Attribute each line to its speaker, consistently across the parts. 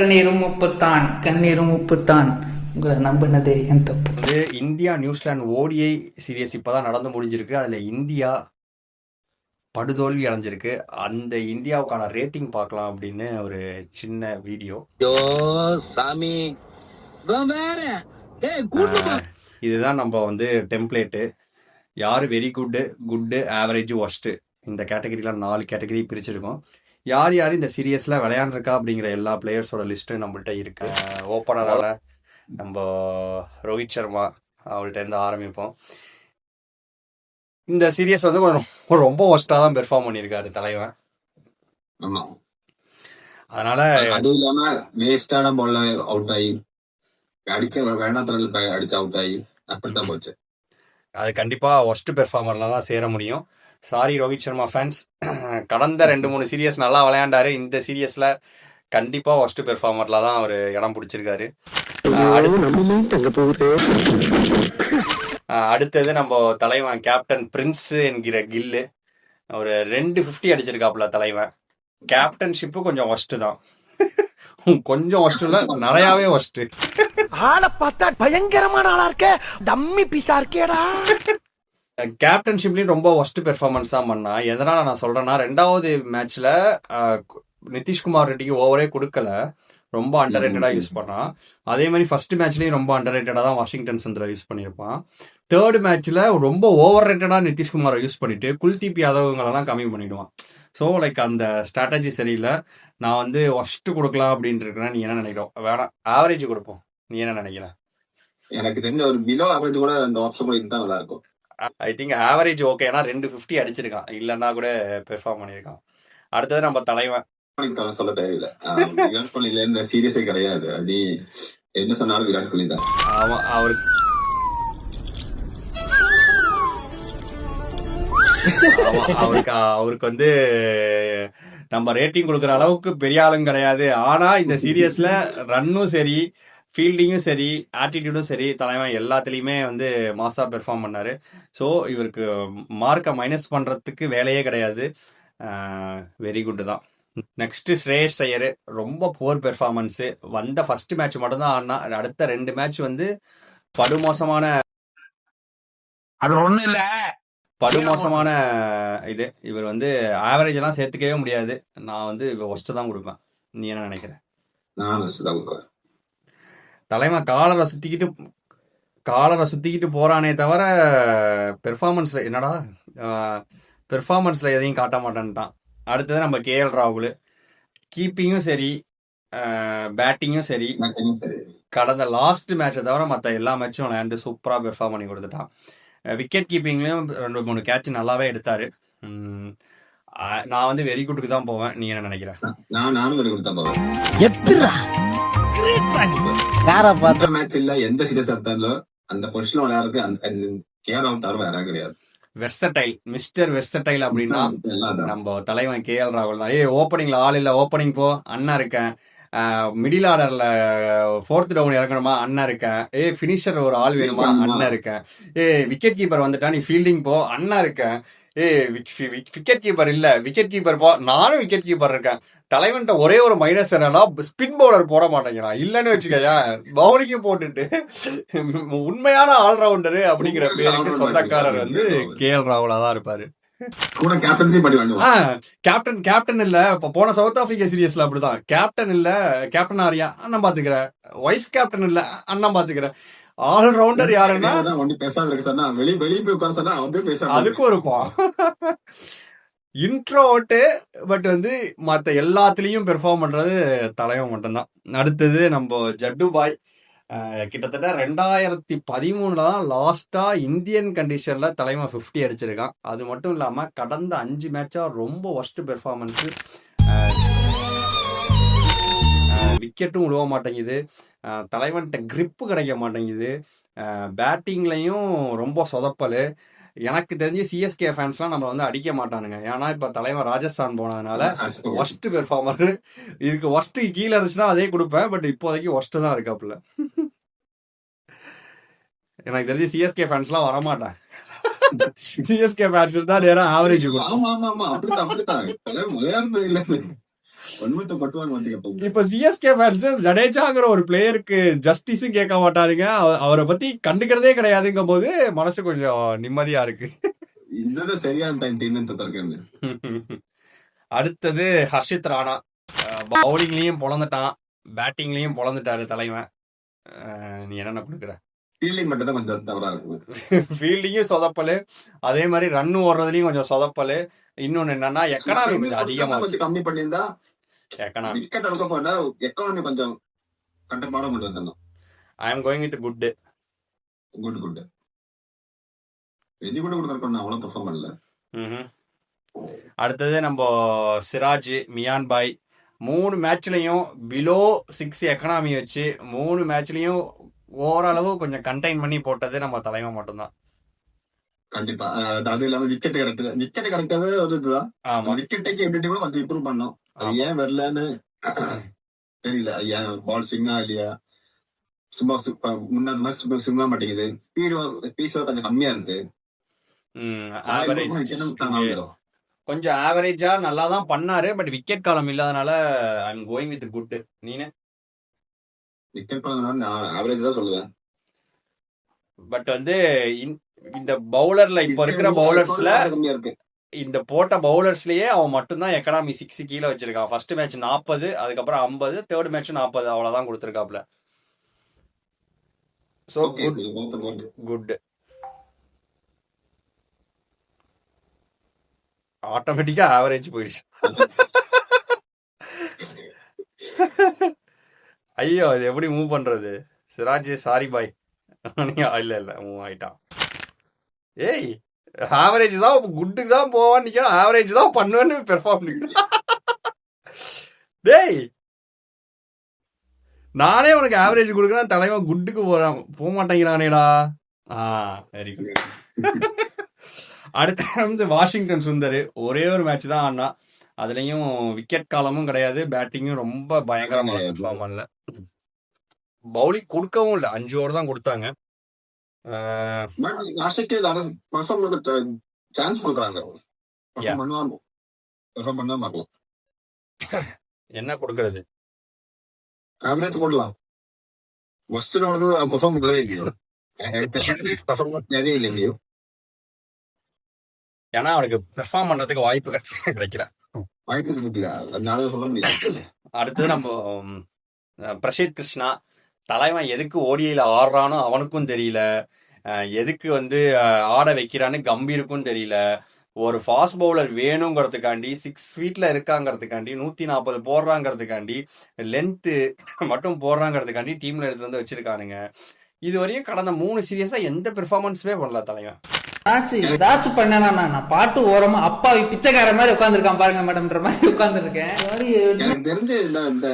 Speaker 1: கண்ணீரும் உப்புத்தான், கண்ணீரும் உப்புத்தான். உங்களை நம்பினதே என் தப்பு.
Speaker 2: இந்தியா நியூசிலாந்து ஓடிஐ சீரியஸ் இப்பதான் நடந்து முடிஞ்சிருக்கு. அதுல இந்தியா படுதோல்வி அடைஞ்சிருக்கு. அந்த இந்தியாவுக்கான ரேட்டிங் பார்க்கலாம் அப்படின்னு ஒரு சின்ன வீடியோ.
Speaker 3: சாமி
Speaker 2: இதுதான் நம்ம டெம்ப்ளேட்டு. யார் வெரி குட்டு ஆவரேஜ் ஒஸ்ட்டு, இந்த கேட்டகரியில் 4 கேட்டகரி பிரிச்சிருக்கோம். யார் யார் இந்த சீரியஸில் விளையாண்டுருக்கா அப்படிங்கிற எல்லா பிளேயர்ஸோட லிஸ்ட்டும் நம்மள்ட்ட இருக்கு. ஓப்பனரால் நம்ம ரோஹித் சர்மா, அவள்கிட்ட ஆரம்பிப்போம். இந்த சீரியஸ் ரொம்ப ஒஸ்ட்டாக தான் பெர்ஃபார்ம் பண்ணியிருக்காரு தலைவன். அதனால
Speaker 3: அது இல்லாம வேஸ்டான பால்ல அவுட் ஆகி அடிக்க வேண்டாம் அடிச்சு அவுட் ஆகி அப்படித்தான் போச்சு.
Speaker 2: அது கண்டிப்பா ஒஸ்ட் பெர்ஃபார்மர்ல தான் சேர முடியும். சாரி ரோஹித் சர்மா ஃபேன்ஸ், கடந்த 2-3 சீரியஸ் நல்லா விளையாண்டாரு. இந்த சீரியஸ்ல கண்டிப்பா ஒஸ்ட் பெர்ஃபார்மர்ல தான் அவர் இடம் பிடிச்சிருக்காரு. அடுத்தது நம்ம தலைவன் கேப்டன் பிரின்ஸ் என்கிற கில்லு. ஒரு 250 அடிச்சிருக்காப்புல தலைவன். கேப்டன்ஷிப்பு கொஞ்சம் ஒஸ்ட் தான். கொஞ்சம் ஒஸ்ட் இல்ல, நிறையாவே ஒஸ்ட்.
Speaker 4: ஆளை பார்த்தா பயங்கரமான ஆளா இருக்க, டம்மி பீஸா இருக்கேடா.
Speaker 2: கேப்டன்ஷிப்லயும் ரொம்ப ஒஸ்ட் பெர்ஃபார்மன்ஸ் தான் பண்ணா. எதனால நான் சொல்றேன்னா, 2வது மேட்ச்ல நிதிஷ்குமார் ரெட்டிக்கு ஓவரே கொடுக்கல, ரொம்ப அண்டர் ரேட்டடா யூஸ் பண்ணான். அதே மாதிரி ஃபர்ஸ்ட் மேட்ச்லயும் ரொம்ப அண்டர் ரேட்டடா தான் வாஷிங்டன் சுந்தரா யூஸ் பண்ணியிருப்பான். 3rd மேட்ச்ல ரொம்ப ஓவர் ரேட்டடா நிதிஷ்குமாரை யூஸ் பண்ணிட்டு குல்தீப் யாதவங்களெல்லாம் கம்மி பண்ணிடுவான். ஸோ அந்த ஸ்ட்ராட்டஜி சரியில்லை. நான் ஒஸ்ட் கொடுக்கலாம் அப்படின்னு இருக்கிறேன். நீ என்ன நினைக்கிறோம்? வேணாம், ஆவரேஜ் கொடுப்போம். நீ என்ன நினைக்கிற?
Speaker 3: எனக்கு தெரிஞ்ச ஒரு பிலோ ஆவரேஜ் கூட அந்த ஆப்ஷன் கூட இருந்தா நல்லா இருக்கும்.
Speaker 2: I think average okay. ஏன்னா 250 அடிச்சிருக்கான், இல்லைன்னா கூட பெர்ஃபார்ம் பண்ணியிருக்கான். அடுத்தது நம்ம தலைவன்
Speaker 3: சொல்ல தேவையில்லை. விராட் கோலில இந்த சீரியஸே கிடையாது. அது என்ன சொன்னாலும் விராட் கோலி தான்.
Speaker 2: அவருக்கு நம்ம ரேட்டிங் கொடுக்குற அளவுக்கு பெரிய ஆளும் கிடையாது. ஆனா இந்த சீரியஸ்ல ரன்னும் சரி, ஃபீல்டிங்கும் சரி, ஆட்டிடியூடும் சரி, தலைவன் எல்லாத்துலேயுமே மாசா பெர்ஃபார்ம் பண்ணாரு. ஸோ இவருக்கு மார்க்கை மைனஸ் பண்றதுக்கு வேலையே கிடையாது. வெரி குட் தான். நெக்ஸ்ட் ஸ்ரேயஸ் ஐயர், ரொம்ப புவர் பெர்ஃபார்மன்ஸ். வந்த ஃபர்ஸ்ட் மேட்ச் மட்டும் தான் ஆனா, அடுத்த 2 மேட்ச் படுமோசமான இது. இவர் ஆவரேஜ் எல்லாம் சேர்த்துக்கவே முடியாது. நான் ஒஸ்ட் தான் கொடுப்பேன். நீ என்ன நினைக்கிற? தலைவன் காலரை சுத்திக்கிட்டு போறானே தவிர பெர்ஃபார்மன்ஸ்ல என்னடா பெர்ஃபார்மன்ஸ்ல எதையும் காட்ட மாட்டேன்ட்டான். அடுத்தது நம்ம கேஎல் ராகுல். கீப்பிங்கும் சரி, பேட்டிங்கும் சரி, கடந்த லாஸ்ட் மேட்சை தவிர மற்ற எல்லா மேட்சும் விளையாண்டு சூப்பரா பெர்ஃபார்ம் பண்ணி கொடுத்துட்டான். விக்கெட் கீப்பிங்லயும் 2-3 கேட்ச் நல்லாவே எடுத்தாரு. நான் வெரி குட்டுக்கு தான் போவேன். நீ என்ன நினைக்கிற?
Speaker 3: நானும் வெரி குட் தான் போவேன். மேட்ச் இல்ல, எந்த சீரியஸ் எடுத்தாலும் அந்த பொசிஷன் விளையாடுறதுக்கு அந்த கேஆர் தவிர வேற கிடையாது.
Speaker 2: வெர்சடைல், மிஸ்டர் வெர்சடைல் அப்படின்னா நம்ம தலைவன் கேஎல் ராகுல் தான். ஓப்பனிங்ல ஆள் இல்ல, ஓப்பனிங் போ, அண்ணா இருக்கேன். மிடில் ஆர்டர்ல 4th டவுன் இறங்கணுமா, அண்ணா இருக்கேன். பினிஷர் ஒரு ஆள் வேணுமா, அண்ணா இருக்கேன். விக்கெட் கீப்பர் வந்துட்டா நீ ஃபீல்டிங் போ, அண்ணா இருக்கேன். விக்கெட் கீப்பர் இல்ல, விக்கெட் கீப்பர் போ, நானும் விக்கெட் கீப்பர் இருக்கேன். தலைவன்ட்ட ஒரே ஒரு மைனஸ் என்னன்னா, ஸ்பின் பவுலர் போட மாட்டேங்கிறான். இல்லன்னு வச்சுக்கயா, பவுலிங்கும் போட்டுட்டு உண்மையான ஆல்ரவுண்டரு அப்படிங்கிற பேருக்கு சொந்தக்காரர் கேஎல் ராகுலா தான் இருப்பாரு. கேப்டன் இல்ல, போன சவுத் ஆப்பிரிக்கா சீரியஸ்ல அப்படிதான். கேப்டன் இல்ல, கேப்டன் ஆரியா அண்ணன் பாத்துக்கிறேன். வைஸ் கேப்டன் இல்ல, அண்ணன் பாத்துக்கிறேன். ஆல்ரவுண்டர் யாருன்னா அதுக்கும் இருப்பான். இன்ட்ரோட்டு. பட் மத்த எல்லாத்துலயும் பெர்ஃபார்ம் பண்றது தலைவன் மட்டும்தான். அடுத்தது நம்ம ஜட்டு பாய். கிட்டத்தட்ட 2013 தான் லாஸ்டா இந்தியன் கண்டிஷன்ல தலைவன் 50 அடிச்சிருக்கான். அது மட்டும் இல்லாம கடந்த 5 மேட்சா ரொம்ப ஒஸ்ட் பெர்ஃபார்மன்ஸ். விக்கெட்டும் விழுவ மாட்டேங்குது, தலைவன்கிட்ட கிரிப்பு கிடைக்க மாட்டேங்குது, பேட்டிங்லையும் ரொம்ப சொதப்பல். எனக்கு தெரிஞ்சு சிஎஸ்கே ஃபேன்ஸ்லாம் நம்ம அடிக்க மாட்டானுங்க. ஏன்னா இப்ப தலைவன் ராஜஸ்தான் போனதுனால ஒஸ்ட் பெர்ஃபார்மர். இதுக்கு ஒஸ்ட் கீழே இருந்துச்சுன்னா அதே கொடுப்பேன். பட் இப்போதைக்கு ஒஸ்ட் தான் இருக்காப்புல. எனக்கு தெரிஞ்சு சிஎஸ்கே ஃபேன்ஸ்லாம் வரமாட்டாங்க. சிஎஸ்கே ஃபேன்ஸ் தான் நேரம் ஆவரேஜ் கொடுக்கும்.
Speaker 3: ஒன்மத்த பட்டுவாங்க வந்து எப்போ.
Speaker 2: இப்ப சிஎஸ்கே ஃபேன்ஸ் ஜடேஜாங்கிற ஒரு பிளேயருக்கு ஜஸ்டிஸும் கேட்க மாட்டாருங்க, அவரை பத்தி கண்டுக்கிறதே கிடையாதுங்கும் போது மனசு கொஞ்சம் நிம்மதியா இருக்கு.
Speaker 3: இந்த சரியான டைம் டீம் தரக்கிறது.
Speaker 2: அடுத்தது ஹர்ஷித் ராணா. பவுலிங்லயும் பொழந்துட்டான், பேட்டிங்லயும் பொழந்துட்டாரு தலைவன். நீ என்னென்ன கொடுக்குற?
Speaker 3: ஃபீல்டிங் மட்டும் தான் கொஞ்சம் தவறா இருக்கு.
Speaker 2: ஃபீல்டிங்கும் சொதப்பல், அதே மாதிரி ரன் ஓடுறதுலயும் கொஞ்சம் சொதப்பல். இன்னொன்னு என்னன்னா எக்கனாமி கொஞ்சம் அதிகமா
Speaker 3: கொஞ்சம் கம்மி பண்ணியிருந்தா
Speaker 2: எக்கனாமி
Speaker 3: விக்கெட் எடுக்க போட்டா எக்கானமி கொஞ்சம் கட்டுப்பாட கொண்டு வந்துடணும்.
Speaker 2: I am going with good.
Speaker 3: Good very good கொடுக்கணும், அவ்வளவு பெர்ஃபார்ம் பண்ணல.
Speaker 2: அடுத்தது நம்ம சிராஜ், மியான் பாய் 3 மேட்ச்லயும் பிலோ 6 எக்கனாமி வச்சு 3 மேட்ச்லயும் ஓரளவு கொஞ்சம் கண்டெயின் பண்ணி போட்டது நம்ம தலைவன் மட்டும்தான்.
Speaker 3: கண்டிப்பா அது இல்லாம விக்கெட் கிடைக்கிறது ஒரு இதுதான்.
Speaker 2: ஆமா,
Speaker 3: விக்கெட்டுக்கு எப்படி கூட கொஞ்சம் இம்ப்ரூவ் பண்ணோம். அது ஏன் வரலன்னு தெரியல. ஏன் பால் ஸ்விங்கா இல்லையா, சும்மா முன்னாடி மாதிரி ஸ்விங்கா மாட்டேங்குது. ஸ்பீடு கொஞ்சம் கம்மியா இருக்கு.
Speaker 2: கொஞ்சம் ஆவரேஜா நல்லா தான் பண்ணாரு, பட் விக்கெட் காலம் இல்லாதனால I am going with good. நீனு?
Speaker 3: விக்கெட் காலம் ஆவரேஜ் தான் சொல்லுவேன்.
Speaker 2: பட் வந்து இந்த பவுலர்ல இப்ப இருக்கிற பவுலர்ஸ்ல
Speaker 3: கம்மியா இருக்கு.
Speaker 2: இந்த போட்ட பவுலர்ஸ்லயே அவன் மட்டும்தான் எக்கனாமி 6 கீழே வச்சிருக்கான். ஃபர்ஸ்ட் மேட்ச் 40, அதுக்கப்புறம் 50, தேர்ட் மேட்ச் 40, அவ்வளவுதான் கொடுத்திருக்காப்ல. So good. ஆட்டோமேட்டிக்கா ஆவரேஜ் போயிடுச்சு. ஐயோ, இது எப்படி மூவ் பண்றது? சிராஜ் சாரி பாய். இல்ல மூவ் ஆயிட்டான். ஏய், ஆவரேஜ் தான், குட்டுக்கு தான் போவான்னு நிக்கிறேன், ஆவரேஜ் தான் பண்ணுவேன்னு பெர்ஃபார்ம் நிக்கிறேன். டேய், நானே உனக்கு ஆவரேஜ் கொடுக்குறேன், தலைவன் குட்டுக்கு போக மாட்டேங்கிறானேடா. Very good. அடுத்து வந்து வாஷிங்டன் சுந்தர் ஒரே ஒரு மேட்ச் தான் ஆனா, அதுலயும் விக்கெட் காலமும் கிடையாது, பேட்டிங்கும் ரொம்ப பயங்கரமா பெர்ஃபார்ம் பண்ணல. பவுலிங் கொடுக்கவும் இல்லை, 5 ஓவர் தான் கொடுத்தாங்க. என்ன கொடுக்கறது?
Speaker 3: ஆவரேஜ் போடலாம்.
Speaker 2: ஏன்னா அவனுக்கு பெர்ஃபார்ம் பண்றதுக்கு வாய்ப்பு கிடைக்கல. அடுத்தது நம்ம பிரசித் கிருஷ்ணா. தலைவன் எதுக்கு ஓடிஐல ஆடுறானோ அவனுக்கும் தெரியல, எதுக்கு வந்து ஆட வைக்கிறான்னு கம்பீருக்கும் தெரியல. ஒரு ஃபாஸ்ட் பவுலர் வேணுங்கிறதுக்காண்டி 6 ஃபீட்ல இருக்காங்கிறதுக்காண்டி 140 போடுறாங்கிறதுக்காண்டி லென்த்து மட்டும் போடுறாங்கிறதுக்காண்டி டீம்ல எடுத்து வந்து வச்சிருக்கானுங்க. இது வரையும் கடந்த 3 சீரியஸா எந்த பெர்ஃபார்மன்ஸுமே பண்ணல தலைவன்.
Speaker 1: ஏதாச்சும் பண்ணா நான் பாட்டு ஓரமா அப்பாவி பிச்சைக்கார மாதிரி உட்காந்துருக்கான் பாருங்க மேடம்ன்ற மாதிரி உட்கார்ந்து இருக்கேன்.
Speaker 3: எனக்கு தெரிஞ்சு இந்த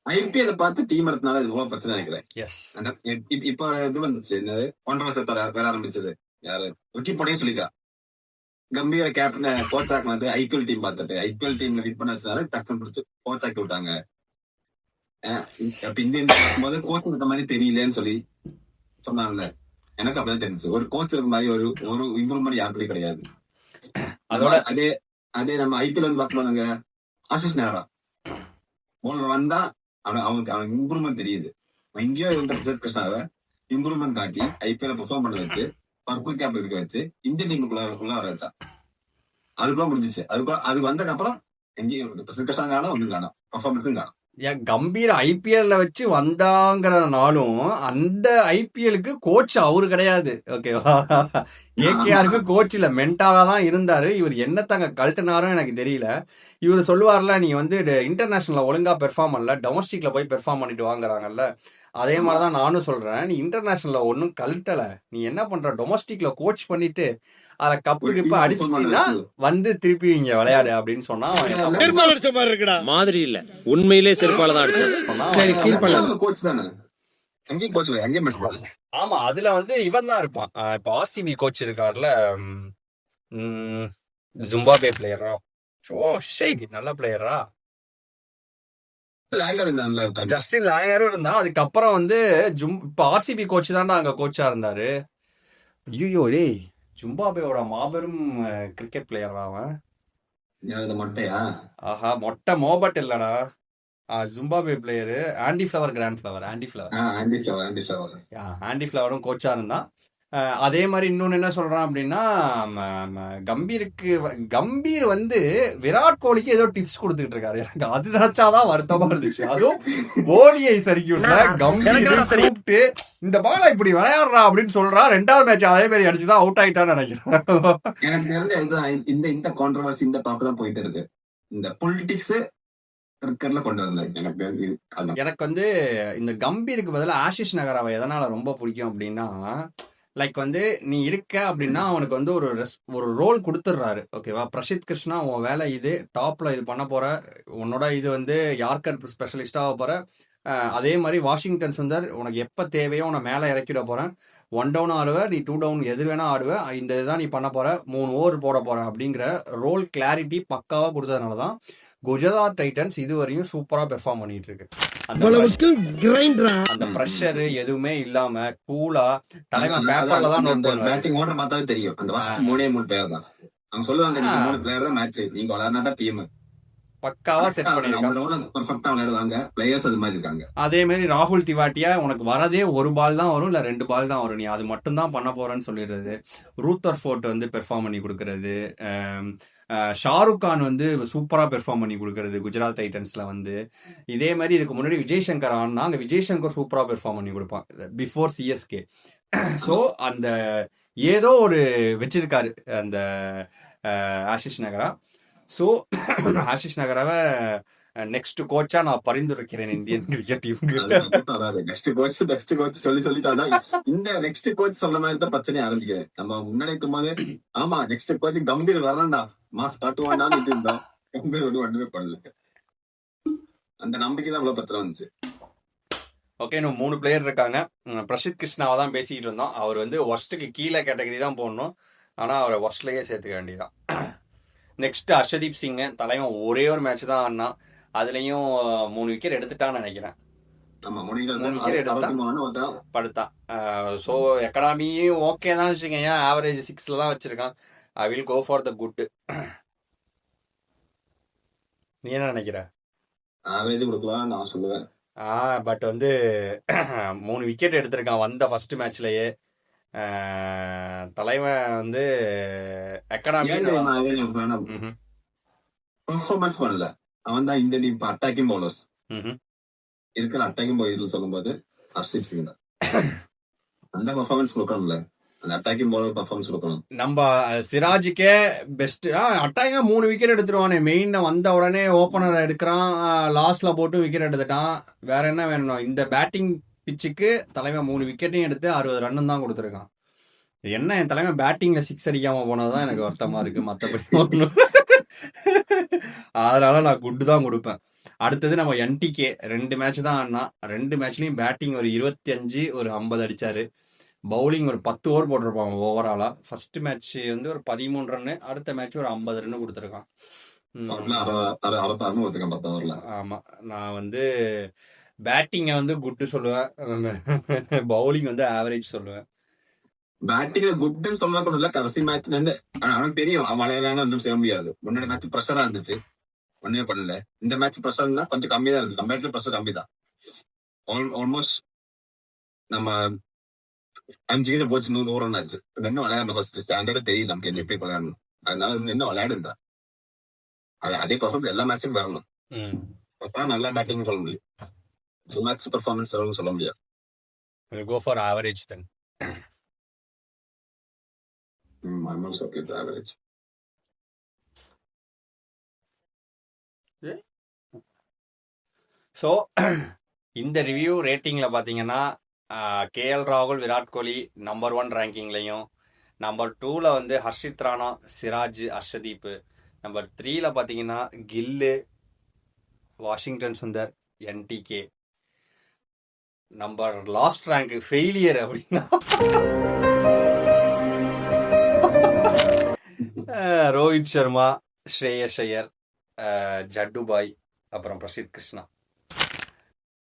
Speaker 3: ஐபிஎல் பார்த்து டீம் எடுத்தனால இவ்வளவு பிரச்சனை நினைக்கிறேன். இப்ப இது வந்துச்சு, என்னது கான்ட்ரோவர்சி வேற ஆரம்பிச்சது. யாரு ரிக்கி பாண்டிங் சொல்லிக்கா, கம்பீர கேப்டன் கோச் ஆக்கு வந்து ஐபிஎல் டீம் பார்த்துட்டு ஐபிஎல் டீம்ல வின் பண்ண வச்சதால டக்குன்னு பிடிச்சு கோச் ஆக்கி விட்டாங்க. இந்தியன் போது கோச் இருக்க மாதிரி தெரியலன்னு சொல்லி சொன்னாங்கல்ல, எனக்கு அப்படிதான் தெரிஞ்சு. ஒரு கோச் இருக்க மாதிரி ஒரு இம்ப்ரூவ்மெண்ட் யாருக்கும் கிடையாது. அதே நம்ம ஐபிஎல் வந்து பார்க்கணுங்க, ஆசிஷ் நேரா போலர் வந்தா அவனுக்கு இம்ப்ரூவ்மெண்ட் தெரியுது. எங்கேயோ இருந்த பிரசித் கிருஷ்ணாவை இம்ப்ரூவ்மெண்ட் காட்டி ஐபிஎல் பெர்ஃபார்ம் பண்ண வச்சு பர்பிள் கேப் இருக்க வச்சு இந்தியன் டீமுக்குள்ள வர வச்சா. அதுக்குள்ள முடிஞ்சிச்சு. அது வந்ததுக்கு அப்புறம் எங்கேயும் பிரசித் கிருஷ்ணா காணும், ஒன்றும் காணும், பெர்ஃபார்மன்ஸும் காணும்.
Speaker 2: கம்பீர் ஐபிஎல்ல வச்சு வந்தாங்கிறனாலும் அந்த ஐபிஎலுக்கு கோச் அவரு கிடையாது, ஓகேவா? கேகேஆருக்கு கோச் இல்ல, மென்டாரா தான் இருந்தாரு. இவர் என்னத்தங்க கழட்டினாரும் எனக்கு தெரியல. இவர் சொல்லுவார்ல, நீ வந்து இன்டர்நேஷனல்ல ஒழுங்கா பெர்ஃபார்ம் பண்ணல, டொமஸ்டிக்ல போய் பெர்ஃபார்ம் பண்ணிட்டு வாங்குறாங்கல்ல, அதே மாதிரிதான் நானும் சொல்றேன். நீ இன்டர்நேஷனல்ல ஒன்னும் கழட்டல, நீ என்ன பண்ற, டொமஸ்டிக்ல கோச் பண்ணிட்டு அத கப்பு கிப்பு அடிச்சுட்டீங்கன்னா வந்து திருப்பி இங்க விளையாடு அப்படின்னு சொன்னா
Speaker 5: மாதிரி இல்ல, உண்மையிலே செருப்பால தான் அடிச்சது.
Speaker 2: சரி, ஃபீல் பண்ணல.
Speaker 3: கோச் தானே, அங்கேயும் கோச் இல்லை, அங்கேயும் மட்டும்.
Speaker 2: ஆமா, அதுல வந்து இவன் தான் இருப்பான். இப்ப ஆர்சிபி கோச் இருக்காருல, ஜிம்பாப்வே பிளேயரா, ஓ சரி, நல்ல பிளேயரா, ஜஸ்டின் லாங்கரும் இருந்தான். அதுக்கப்புறம் வந்து இப்ப ஆர்சிபி கோச் தான்டா அங்க கோச்சா இருந்தாரு. ஐயோ டேய், ஜிம்பாப்வேயோட மாபெரும் கிரிக்கெட் பிளேயர் அவன்.
Speaker 3: இந்த மொட்டையா?
Speaker 2: ஆஹா, மொட்டை மோபட் இல்லடா, Zimbabwe player, Andy Flower, Grant Flower, Andy Flower.
Speaker 3: Andy Flower, Andy Flower.
Speaker 2: Andy ஃபிளவரும் கோச்சா இருந்தான். அதே மாதிரி இன்னொன்னு என்ன சொல்றான் அப்படின்னா, கம்பீர் வந்து விராட் கோலிக்கு ஏதோ டிப்ஸ் கொடுத்துட்டு இருக்காரு. எனக்கு அது நினைச்சாதான் வருத்தமா இருந்துச்சு. அதுவும் ஓடிஐ சர்க்கியூட்ல கம்பீர் கூப்பிட்டு இந்த பால இப்படி விளையாடுறா அப்படின்னு சொல்றா. 2வது மேட்ச் அதே மாதிரி அடிச்சுதான் அவுட் ஆயிட்டான்னு நினைக்கிறேன்.
Speaker 3: எனக்கு தெரிஞ்ச இந்த கான்ட்ரவர்சி, இந்த டாக் தான் போயிட்டு இருக்கு. இந்த பொலிட்டிக்ஸ் கிரிக்கெட்ல கொண்டு வந்தது.
Speaker 2: எனக்கு வந்து இந்த கம்பீருக்கு பதிலா ஆஷிஷ் நகராவை எதனால ரொம்ப பிடிக்கும் அப்படின்னா, லைக் வந்து நீ இருக்க அப்படின்னா அவனுக்கு வந்து ஒரு ரோல் கொடுத்துட்றாரு. ஓகேவா, பிரசித் கிருஷ்ணா உன் வேலை இது, டாப்ல இது பண்ண போற, உன்னோட இது வந்து யார்கர் ஸ்பெஷலிஸ்டாக போற. அதே மாதிரி வாஷிங்டன் சுந்தர் உனக்கு எப்போ தேவையோ உன்னை மேலே இறக்கிட போறேன். 1 டவுன் ஆடுவ, நீ 2 டவுன் எது வேணா ஆடுவ, இந்த இதுதான் நீ பண்ண போற, 3 ஓவர் போட போற அப்படிங்கிற ரோல் கிளாரிட்டி பக்காவா கொடுத்ததுனால தான் குஜராத் டைட்டன்ஸ் இதுவரையும் சூப்பரா பெர்ஃபார்ம் பண்ணிட்டு இருக்கு. அந்த பிரஷர் எதுவுமே இல்லாம கூலா தலைவன் பேப்பர்ல தான் நோட் பண்ணுவாரு.
Speaker 3: பேட்டிங் ஓடுற பார்த்தாவே தெரியும். அந்த ஃபர்ஸ்ட் 3 பிளேயர் தான் அவங்க சொல்லுவாங்க, நீங்க 3 பிளேயர் தான் மேட்ச், நீங்க விளையாடுனா தான் டீம்.
Speaker 2: பக்காவா செட் பண்ணிருக்காங்க.
Speaker 3: பெர்ஃபெக்ட்டா விளையாடுவாங்க. பிளேயர்ஸ் அது மாதிரி இருக்காங்க.
Speaker 2: அதே மாதிரி ராகுல் திவாட்டியா உனக்கு வரதே 1 பால் தான் வரும், இல்ல 2 பால் தான் வரும், நீ அது மட்டும் தான் பண்ண போறேன்னு சொல்லிடுறது. ரூத்தர் ஃபோர்ட் வந்து பெர்ஃபார்ம் பண்ணி கொடுக்கறது. ஷாருக் கான் வந்து சூப்பரா பெர்ஃபார்ம் பண்ணி கொடுக்கறது குஜராத் டைட்டன்ஸ்ல வந்து. இதே மாதிரி இதுக்கு முன்னாடி விஜய் சங்கர் ஆனா அங்க விஜய் சங்கர் சூப்பரா பெர்ஃபார்ம் பண்ணி கொடுப்பான் பிஃபோர் சிஎஸ்கே. ஸோ அந்த ஏதோ ஒரு வச்சிருக்காரு அந்த ஆஷிஷ் நகரா. ஸோ ஆஷிஷ் நகராவை நெக்ஸ்ட் கோச்சா நான் பரிந்துரைக்கிறேன் இந்தியன் கிரிக்கெட் டீமுக்கு.
Speaker 3: நெக்ஸ்ட் கோச் சொல்லி தான் இந்த நெக்ஸ்ட் கோச் சொல்ல மாதிரி தான் பிரச்சனையே ஆரம்பிக்குது. நம்ம முன்னாடி இருக்கும் போது ஆமா நெக்ஸ்ட் கோச் கம்பீர் வரண்டா மாஸ் காட்டுவாண்டான்னு இருந்தோம். கம்பீர் ஒண்ணுமே பண்ணல. அந்த நம்பிக்கை தான் இவ்வளவு பிரச்சனை வந்துச்சு.
Speaker 2: ஓகே, இன்னும் 3 பிளேயர் இருக்காங்க. பிரசித் கிருஷ்ணாவை தான் பேசிக்கிட்டு இருந்தோம். அவர் வந்து ஒர்ஸ்ட்டுக்கு கீழே கேட்டகரி தான் போடணும், ஆனா அவரை ஒர்ஸ்ட்லயே சேர்த்துக்க வேண்டியதான். நெக்ஸ்ட் ஹர்ஷதீப் சிங் தலைவன் ஒரே ஒரு மேட்ச் தான் ஆடினா, அதுலயும் 3 விக்கெட் எடுத்துட்டான்னு நினைக்கிறேன். 3 விக்கெட் எடுத்தா படுத்தான். ஸோ எக்கனாமியும் ஓகே தான் வச்சுக்கோங்க, ஆவரேஜ் 6ல தான் வச்சிருக்கான். I will go for the good. நீ என்ன நினைக்கிற?
Speaker 3: ஆவரேஜ் கொடுக்கலாம் நான் சொல்லுவேன்.
Speaker 2: பட் வந்து 3 விக்கெட் எடுத்திருக்கான் வந்த ஃபர்ஸ்ட் மேட்ச்லயே. தலைவன் வந்து எக்கனாமி
Speaker 3: பெர்ஃபார்மன்ஸ் பண்ணல. அவன் தான் இந்த டீம் அட்டாக்கிங் பவுலர்ஸ் இருக்கிற அட்டாக்கிங் பவுலர் சொல்லும்போது ஹர்ஷதீப் சிங் தான். அந்த பெர்ஃபார்மன்ஸ் கொடுக்கணும்ல, அந்த அட்டாக்கிங் பவுலர் பெர்ஃபார்மன்ஸ் கொடுக்கணும்.
Speaker 2: நம்ம சிராஜுக்கே பெஸ்ட். அட்டாக்கிங் 3 விக்கெட் எடுத்துருவானே, மெயின் வந்த உடனே ஓப்பனர் எடுக்கிறான், லாஸ்ட்ல போட்டு விக்கெட் எடுத்துட்டான். வேற என்ன வேணும்? இந்த பேட்டிங் பிச்சுக்கு தலைவன் 3 விக்கெட்டையும் எடுத்து 60 ரன் தான் கொடுத்துருக்கான். என்ன என் தலைவன் பேட்டிங்ல 6 அடிக்காம போனதுதான் எனக்கு வருத்தமா இருக்கு. மற்றபடி ஒன்றும். அதனால நான் குட் தான் கொடுப்பேன். அடுத்தது நம்ம என்டிகே 2 மேட்ச் தான் ஆடினா. 2 மேட்ச்லயும் பேட்டிங் ஒரு 25, ஒரு 50 அடிச்சாரு. பவுலிங் ஒரு 10 ஓவர் போட்டிருப்பான் ஓவராலா. ஃபர்ஸ்ட் மேட்ச் வந்து ஒரு 13 ரன்னு, அடுத்த மேட்ச் ஒரு 50 ரன்னு கொடுத்துருக்கான். ஆமா, நான் வந்து பேட்டிங்கை வந்து குட்டு சொல்லுவேன், பவுலிங் வந்து ஆவரேஜ் சொல்லுவேன்.
Speaker 3: பேட்டிங் குட்னு சொல்ல இல்ல. கடைசி மேட்ச் அவனுக்கு தெரியும் அவன் விளையாடலாம் ஒன்றும் செய்ய முடியாது. முன்னாடி மேட்ச் ப்ரெஷரா இருந்துச்சு, ஒண்ணுமே பண்ணல. இந்த மேட்ச் ப்ரெஷர்னா கொஞ்சம் கம்மி தான் இருக்கு. கம்பேரிட்டிவ் ப்ரெஷர் கம்மி தான். ஆல்மோஸ்ட் நம்ம 5 கிட்ட போச்சு, 100 ரன் ஆச்சு. இன்னும் விளையாடணும். ஃபர்ஸ்ட் ஸ்டாண்டர்டு தெரியும் நமக்கு என்ன எப்படி விளையாடணும். அதனால இன்னும் விளையாடுண்டா அதே பர்ஃபார்மன்ஸ் எல்லா மேட்சும் வரணும். அப்பதான் நல்லா பேட்டிங் சொல்ல முடியும். மேட்ச் பெர்ஃபார்மன்ஸ் சொல்ல முடியாது.
Speaker 2: Go for average then.
Speaker 3: I'm also okay with average.
Speaker 2: So இந்த ரிவ்யூ ரேட்டிங்ல பாத்தீங்கன்னா கேஎல் ராகுல், விராட் கோலி நம்பர் 1 ரேங்கிங்லையும், நம்பர் 2ல வந்து ஹர்ஷித் ராணா, சிராஜ், ஹர்ஷதீப், நம்பர் 3ல பாத்தீங்கன்னா கில்லு, வாஷிங்டன் சுந்தர், என்டிகே. நம்பர் லாஸ்ட் ரேங்க் ஃபெயிலியர் அப்படின்னா ரோஹித் சர்மா, ஸ்ரேயஸ் ஐயர், ஜட்டுபாய், அப்புறம் பிரசித் கிருஷ்ணா.